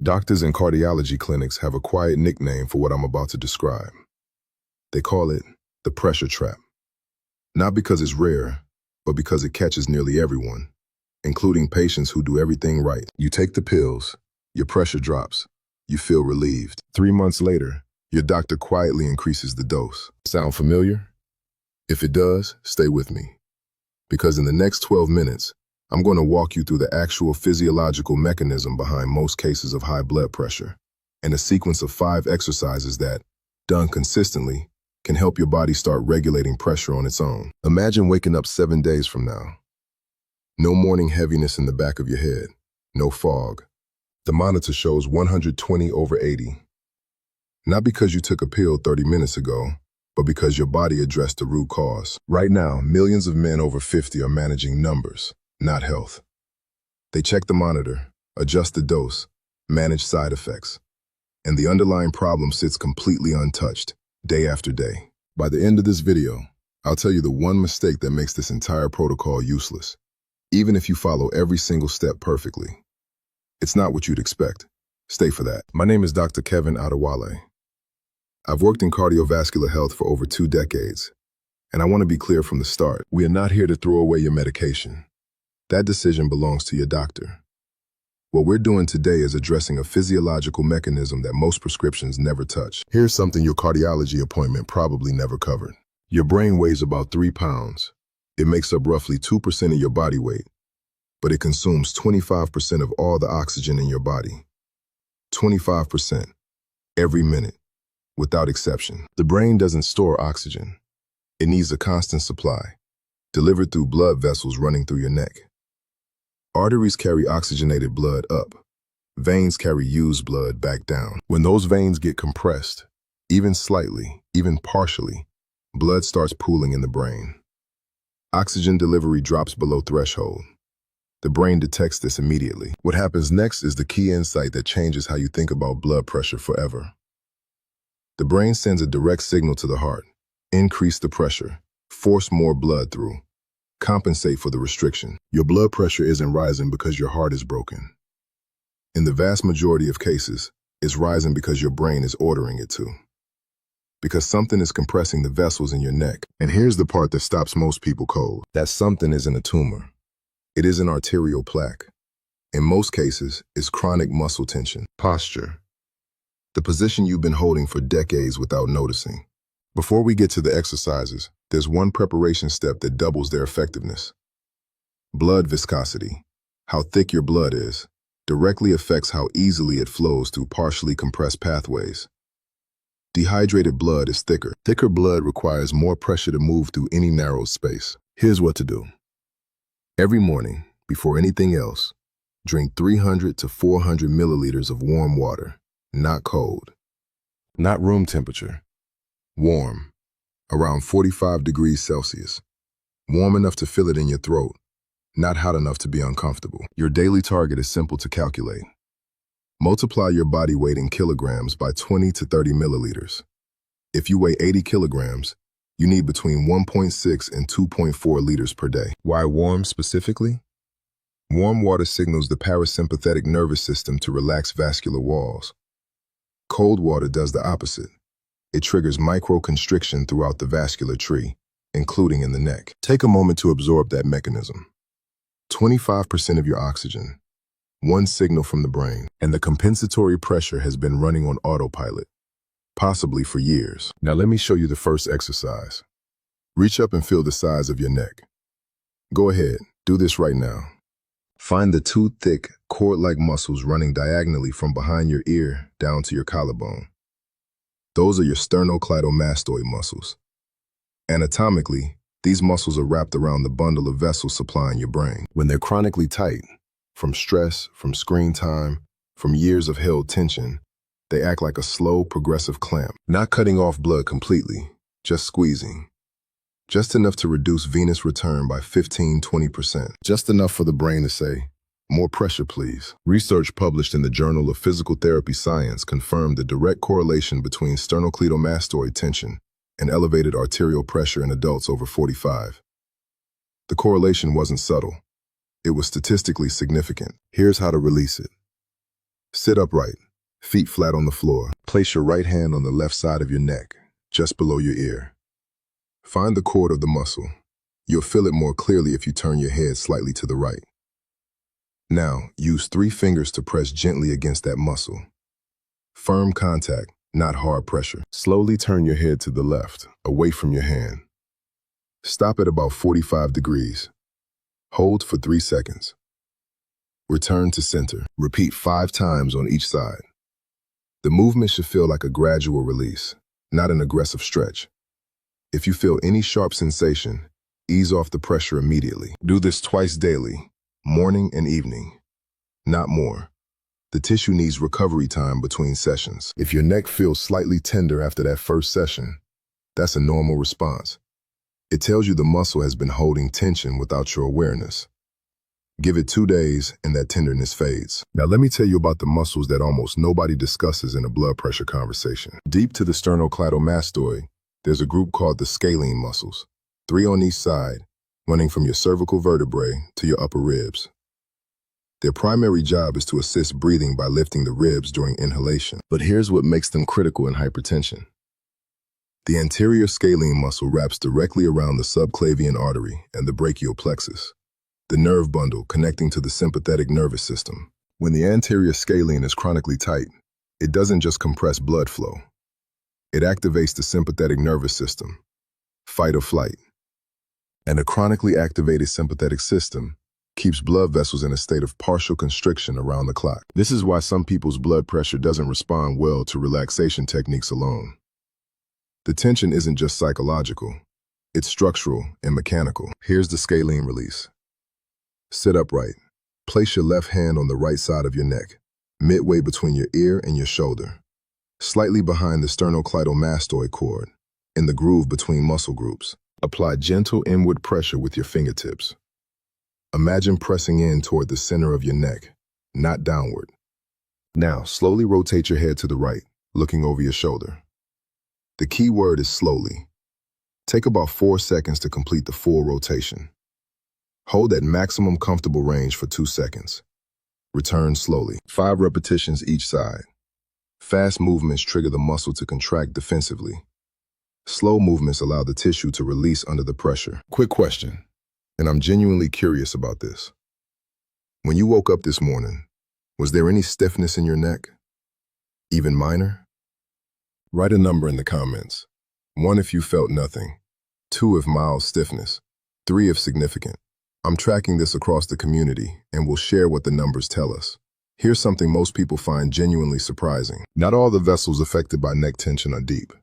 Doctors in cardiology clinics have a quiet nickname for what I'm about to describe. They call it the pressure trap. Not because it's rare, but because it catches nearly everyone, including patients who do everything right. You take the pills, your pressure drops, you feel relieved. 3 months later, your doctor quietly increases the dose. Sound familiar? If it does, stay with me. Because in the next 12 minutes, I'm going to walk you through the actual physiological mechanism behind most cases of high blood pressure and a sequence of 5 exercises that, done consistently, can help your body start regulating pressure on its own. Imagine waking up 7 days from now. No morning heaviness in the back of your head, no fog. The monitor shows 120/80. Not because you took a pill 30 minutes ago, but because your body addressed the root cause. Right now, millions of men over 50 are managing numbers, not health. They check the monitor, adjust the dose, manage side effects, and the underlying problem sits completely untouched, day after day. By the end of this video, I'll tell you the one mistake that makes this entire protocol useless, even if you follow every single step perfectly. It's not what you'd expect. Stay for that. My name is Dr. Kevin Adewale. I've worked in cardiovascular health for over 2 decades, and I want to be clear from the start. We are not here to throw away your medication. That decision belongs to your doctor. What we're doing today is addressing a physiological mechanism that most prescriptions never touch. Here's something your cardiology appointment probably never covered. Your brain weighs about 3 pounds. It makes up roughly 2% of your body weight, but it consumes 25% of all the oxygen in your body. 25%, every minute, without exception. The brain doesn't store oxygen. It needs a constant supply, delivered through blood vessels running through your neck. Arteries carry oxygenated blood up. Veins carry used blood back down. When those veins get compressed, even slightly, even partially, blood starts pooling in the brain. Oxygen delivery drops below threshold. The brain detects this immediately. What happens next is the key insight that changes how you think about blood pressure forever. The brain sends a direct signal to the heart. Increase the pressure, force more blood through, compensate for the restriction. Your blood pressure isn't rising because your heart is broken. In the vast majority of cases, it's rising because your brain is ordering it to. Because something is compressing the vessels in your neck. And here's the part that stops most people cold. That something isn't a tumor. It isn't arterial plaque. In most cases, it's chronic muscle tension. Posture. The position you've been holding for decades without noticing. Before we get to the exercises, there's one preparation step that doubles their effectiveness. Blood viscosity. How thick your blood is directly affects how easily it flows through partially compressed pathways. Dehydrated blood is thicker. Thicker blood requires more pressure to move through any narrow space. Here's what to do. Every morning, before anything else, drink 300 to 400 milliliters of warm water, not cold. Not room temperature. Warm, around 45 degrees Celsius. Warm enough to feel it in your throat, not hot enough to be uncomfortable. Your daily target is simple to calculate. Multiply your body weight in kilograms by 20 to 30 milliliters. If you weigh 80 kilograms, you need between 1.6 and 2.4 liters per day. Why warm specifically? Warm water signals the parasympathetic nervous system to relax vascular walls. Cold water does the opposite. It triggers microconstriction throughout the vascular tree, including in the neck. Take a moment to absorb that mechanism. 25% of your oxygen, one signal from the brain, and the compensatory pressure has been running on autopilot, possibly for years. Now let me show you the first exercise. Reach up and feel the size of your neck. Go ahead, do this right now. Find the 2 thick, cord-like muscles running diagonally from behind your ear down to your collarbone. Those are your sternocleidomastoid muscles. Anatomically, these muscles are wrapped around the bundle of vessels supplying your brain. When they're chronically tight, from stress, from screen time, from years of held tension, they act like a slow, progressive clamp, not cutting off blood completely, just squeezing. Just enough to reduce venous return by 15–20%. Just enough for the brain to say, more pressure, please. Research published in the Journal of Physical Therapy Science confirmed the direct correlation between sternocleidomastoid tension and elevated arterial pressure in adults over 45. The correlation wasn't subtle. It was statistically significant. Here's how to release it. Sit upright, feet flat on the floor. Place your right hand on the left side of your neck, just below your ear. Find the cord of the muscle. You'll feel it more clearly if you turn your head slightly to the right. Now, use 3 fingers to press gently against that muscle. Firm contact, not hard pressure. Slowly turn your head to the left, away from your hand. Stop at about 45 degrees. Hold for 3 seconds. Return to center. Repeat 5 times on each side. The movement should feel like a gradual release, not an aggressive stretch. If you feel any sharp sensation, ease off the pressure immediately. Do this twice daily, morning and evening, not more. The tissue needs recovery time between sessions. If your neck feels slightly tender after that first session, that's a normal response. It tells you the muscle has been holding tension without your awareness. Give it 2 days and that tenderness fades. Now let me tell you about the muscles that almost nobody discusses in a blood pressure conversation. Deep to the sternocleidomastoid, there's a group called the scalene muscles, 3 on each side, running from your cervical vertebrae to your upper ribs. Their primary job is to assist breathing by lifting the ribs during inhalation. But here's what makes them critical in hypertension. The anterior scalene muscle wraps directly around the subclavian artery and the brachial plexus, the nerve bundle connecting to the sympathetic nervous system. When the anterior scalene is chronically tight, it doesn't just compress blood flow. It activates the sympathetic nervous system, fight or flight. And a chronically activated sympathetic system keeps blood vessels in a state of partial constriction around the clock. This is why some people's blood pressure doesn't respond well to relaxation techniques alone. The tension isn't just psychological, it's structural and mechanical. Here's the scalene release. Sit upright. Place your left hand on the right side of your neck, midway between your ear and your shoulder, slightly behind the sternocleidomastoid cord, in the groove between muscle groups. Apply gentle inward pressure with your fingertips. Imagine pressing in toward the center of your neck, not downward. Now, slowly rotate your head to the right, looking over your shoulder. The key word is slowly. Take about 4 seconds to complete the full rotation. Hold at maximum comfortable range for 2 seconds. Return slowly. 5 repetitions each side. Fast movements trigger the muscle to contract defensively. Slow movements allow the tissue to release under the pressure. Quick question, and I'm genuinely curious about this. When you woke up this morning, was there any stiffness in your neck? Even minor? Write a number in the comments. 1 if you felt nothing, 2 if mild stiffness, 3 if significant. I'm tracking this across the community and will share what the numbers tell us. Here's something most people find genuinely surprising. Not all the vessels affected by neck tension are deep.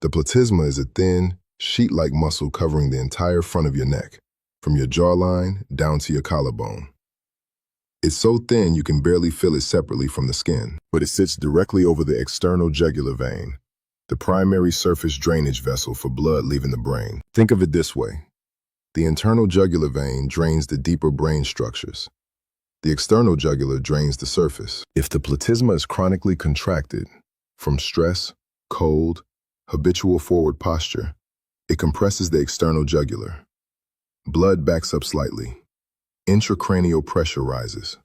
The platysma is a thin, sheet-like muscle covering the entire front of your neck, from your jawline down to your collarbone. It's so thin you can barely feel it separately from the skin, but it sits directly over the external jugular vein, the primary surface drainage vessel for blood leaving the brain. Think of it this way. The internal jugular vein drains the deeper brain structures. The external jugular drains the surface. If the platysma is chronically contracted from stress, cold, habitual forward posture, it compresses the external jugular. Blood backs up slightly. Intracranial pressure rises.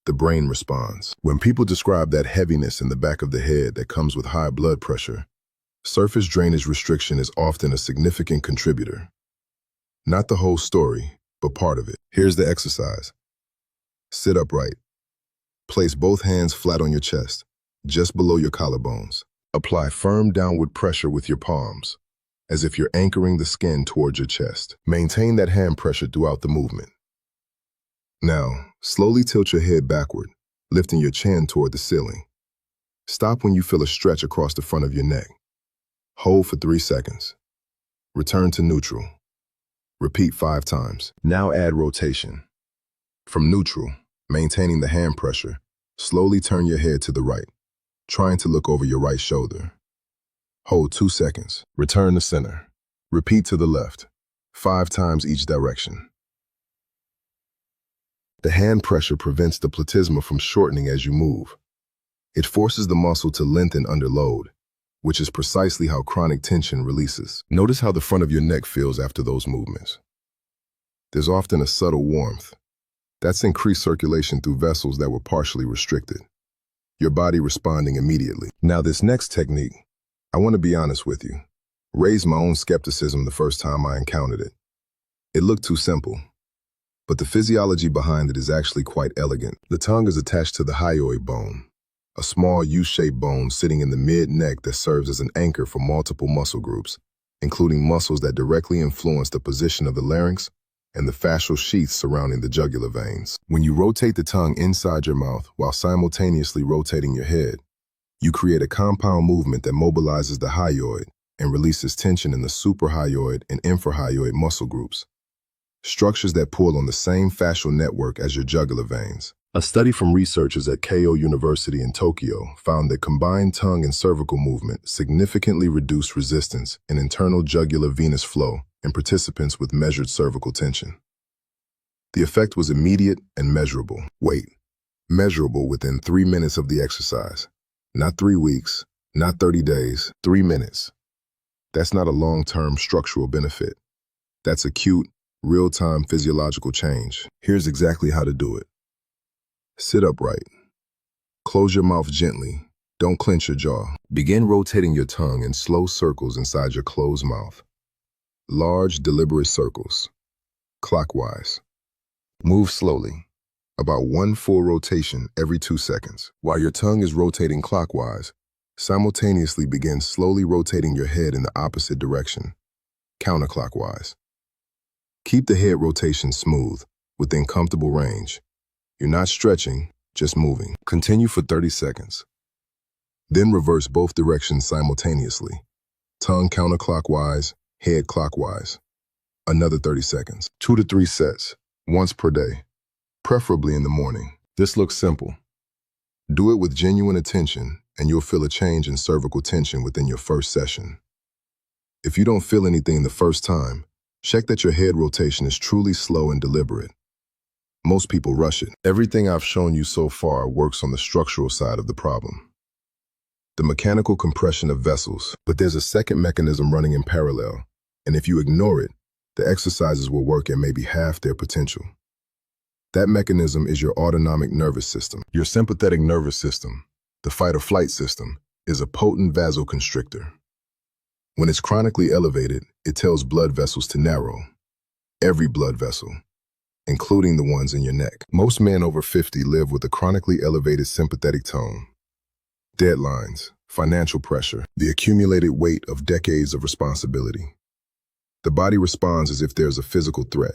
The brain responds. When people describe that heaviness in the back of the head that comes with high blood pressure, surface drainage restriction is often a significant contributor. Not the whole story, but part of it. Here's the exercise. Sit upright. Place both hands flat on your chest, just below your collarbones. Apply firm downward pressure with your palms, as if you're anchoring the skin towards your chest. Maintain that hand pressure throughout the movement. Now, slowly tilt your head backward, lifting your chin toward the ceiling. Stop when you feel a stretch across the front of your neck. Hold for 3 seconds. Return to neutral. Repeat 5 times. Now add rotation. From neutral, maintaining the hand pressure, slowly turn your head to the right, trying to look over your right shoulder. Hold 2 seconds. Return to center. Repeat to the left, 5 times each direction. The hand pressure prevents the platysma from shortening as you move. It forces the muscle to lengthen under load, which is precisely how chronic tension releases. Notice how the front of your neck feels after those movements. There's often a subtle warmth. That's increased circulation through vessels that were partially restricted. your body responding immediately. Now, this next technique, I want to be honest with you, raised my own skepticism the first time I encountered it. It looked too simple, but the physiology behind it is actually quite elegant. The tongue is attached to the hyoid bone, a small U-shaped bone sitting in the mid-neck that serves as an anchor for multiple muscle groups, including muscles that directly influence the position of the larynx and the fascial sheaths surrounding the jugular veins. When you rotate the tongue inside your mouth while simultaneously rotating your head, you create a compound movement that mobilizes the hyoid and releases tension in the suprahyoid and infrahyoid muscle groups, structures that pull on the same fascial network as your jugular veins. A study from researchers at Keio University in Tokyo found that combined tongue and cervical movement significantly reduced resistance in internal jugular venous flow in participants with measured cervical tension. The effect was immediate and measurable. Measurable within 3 minutes of the exercise. Not 3 weeks, not 30 days, 3 minutes. That's not a long-term structural benefit. That's acute, real-time physiological change. Here's exactly how to do it. Sit upright. Close your mouth gently. Don't clench your jaw. Begin rotating your tongue in slow circles inside your closed mouth. Large, deliberate circles. Clockwise. Move slowly. About 1 full rotation every 2 seconds. While your tongue is rotating clockwise, simultaneously begin slowly rotating your head in the opposite direction, counterclockwise. Keep the head rotation smooth, within comfortable range. You're not stretching, just moving. Continue for 30 seconds. Then reverse both directions simultaneously. Tongue counterclockwise, head clockwise. Another 30 seconds. 2 to 3 sets, once per day, preferably in the morning. This looks simple. Do it with genuine attention, and you'll feel a change in cervical tension within your first session. If you don't feel anything the first time, check that your head rotation is truly slow and deliberate. Most people rush it. Everything I've shown you so far works on the structural side of the problem, the mechanical compression of vessels, but there's a second mechanism running in parallel, and if you ignore it, the exercises will work at maybe half their potential. That mechanism is your autonomic nervous system. Your sympathetic nervous system, the fight-or-flight system, is a potent vasoconstrictor. When it's chronically elevated, it tells blood vessels to narrow. Every blood vessel, including the ones in your neck. Most men over 50 live with a chronically elevated sympathetic tone. Deadlines, financial pressure, the accumulated weight of decades of responsibility. The body responds as if there's a physical threat.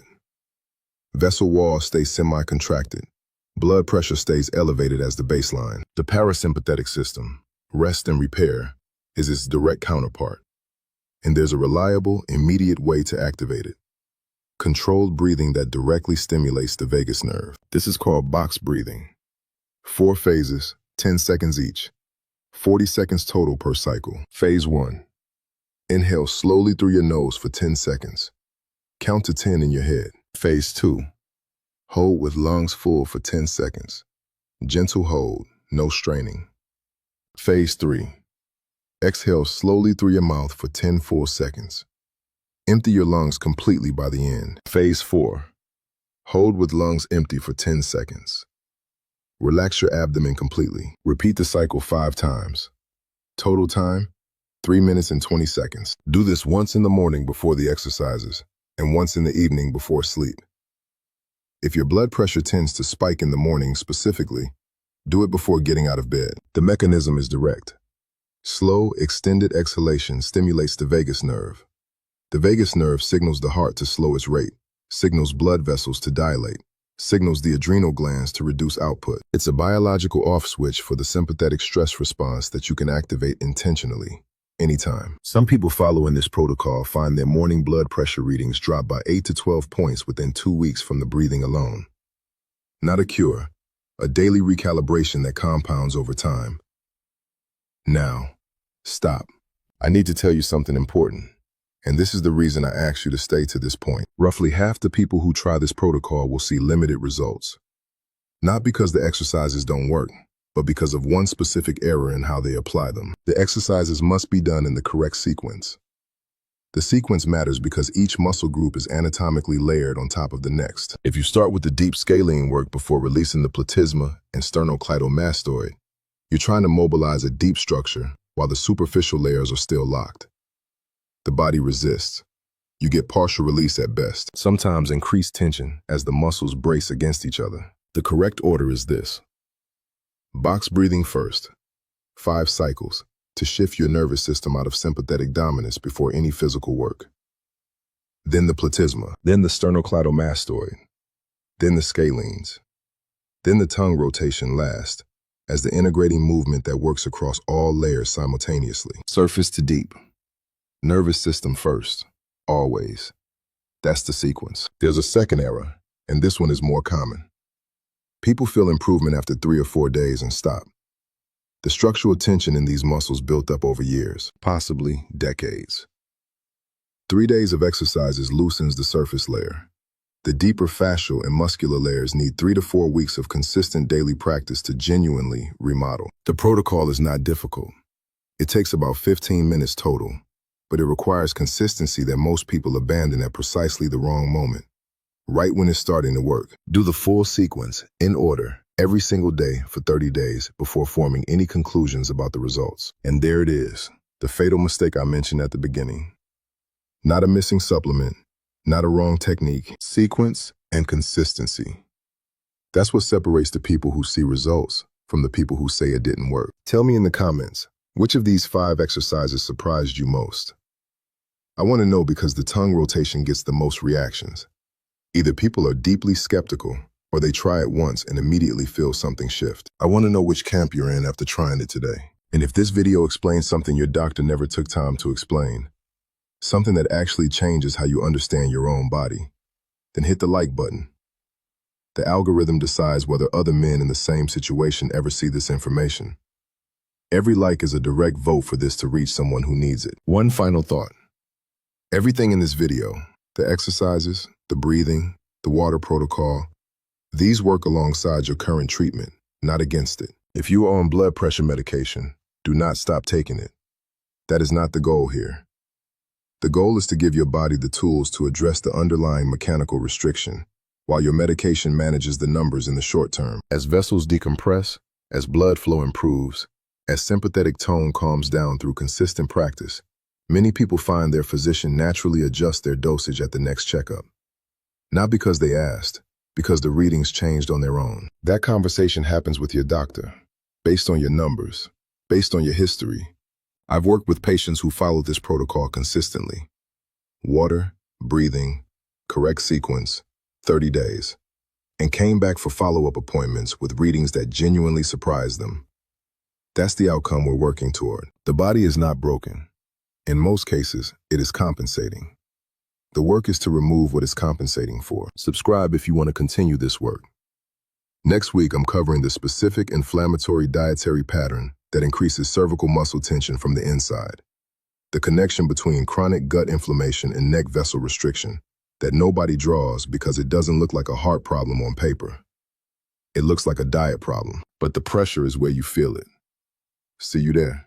Vessel walls stay semi-contracted. Blood pressure stays elevated as the baseline. The parasympathetic system, rest and repair, is its direct counterpart. And there's a reliable, immediate way to activate it. Controlled breathing that directly stimulates the vagus nerve. This is called box breathing. 4 phases, 10 seconds each. 40 seconds total per cycle. Phase 1. Inhale slowly through your nose for 10 seconds. Count to 10 in your head. Phase 2. Hold with lungs full for 10 seconds. Gentle hold, no straining. Phase 3. Exhale slowly through your mouth for 10 full seconds. Empty your lungs completely by the end. Phase 4. Hold with lungs empty for 10 seconds. Relax your abdomen completely. Repeat the cycle 5 times. Total time, 3 minutes and 20 seconds. Do this once in the morning before the exercises and once in the evening before sleep. If your blood pressure tends to spike in the morning specifically, do it before getting out of bed. The mechanism is direct. Slow, extended exhalation stimulates the vagus nerve. The vagus nerve signals the heart to slow its rate, signals blood vessels to dilate, signals the adrenal glands to reduce output. It's a biological off switch for the sympathetic stress response that you can activate intentionally, anytime. Some people following this protocol find their morning blood pressure readings drop by 8 to 12 points within 2 weeks from the breathing alone. Not a cure, a daily recalibration that compounds over time. Now, stop. I need to tell you something important. And this is the reason I asked you to stay to this point. Roughly half the people who try this protocol will see limited results. Not because the exercises don't work, but because of one specific error in how they apply them. The exercises must be done in the correct sequence. The sequence matters because each muscle group is anatomically layered on top of the next. If you start with the deep scalene work before releasing the platysma and sternocleidomastoid, You're trying to mobilize a deep structure while the superficial layers are still locked. The body resists. You get partial release at best, sometimes increased tension as the muscles brace against each other. The correct order is this. Box breathing first, 5 cycles, to shift your nervous system out of sympathetic dominance before any physical work. Then the platysma, then the sternocleidomastoid, then the scalenes, then the tongue rotation last, as the integrating movement that works across all layers simultaneously. Surface to deep. Nervous system first, always. That's the sequence. There's a second error, and this one is more common. People feel improvement after 3 or 4 days and stop. The structural tension in these muscles built up over years, possibly decades. 3 days of exercises loosens the surface layer. The deeper fascial and muscular layers need 3 to 4 weeks of consistent daily practice to genuinely remodel. The protocol is not difficult. It takes about 15 minutes total, but it requires consistency that most people abandon at precisely the wrong moment, right when it's starting to work. Do the full sequence, in order, every single day for 30 days before forming any conclusions about the results. And there it is, the fatal mistake I mentioned at the beginning. Not a missing supplement, not a wrong technique, sequence and consistency. That's what separates the people who see results from the people who say it didn't work. Tell me in the comments, which of these 5 exercises surprised you most? I want to know because the tongue rotation gets the most reactions. Either people are deeply skeptical or they try it once and immediately feel something shift. I want to know which camp you're in after trying it today. And if this video explains something your doctor never took time to explain, something that actually changes how you understand your own body, then hit the like button. The algorithm decides whether other men in the same situation ever see this information. Every like is a direct vote for this to reach someone who needs it. One final thought. Everything in this video, the exercises, the breathing, the water protocol, these work alongside your current treatment, not against it. If you are on blood pressure medication, do not stop taking it. That is not the goal here. The goal is to give your body the tools to address the underlying mechanical restriction, while your medication manages the numbers in the short term. As vessels decompress, as blood flow improves, as sympathetic tone calms down through consistent practice, many people find their physician naturally adjust their dosage at the next checkup. Not because they asked, because the readings changed on their own. That conversation happens with your doctor, based on your numbers, based on your history. I've worked with patients who follow this protocol consistently. Water, breathing, correct sequence, 30 days, and came back for follow-up appointments with readings that genuinely surprised them. That's the outcome we're working toward. The body is not broken. In most cases, it is compensating. The work is to remove what it's compensating for. Subscribe if you want to continue this work. Next week, I'm covering the specific inflammatory dietary pattern that increases cervical muscle tension from the inside. The connection between chronic gut inflammation and neck vessel restriction that nobody draws because it doesn't look like a heart problem on paper. It looks like a diet problem, but the pressure is where you feel it. See you there.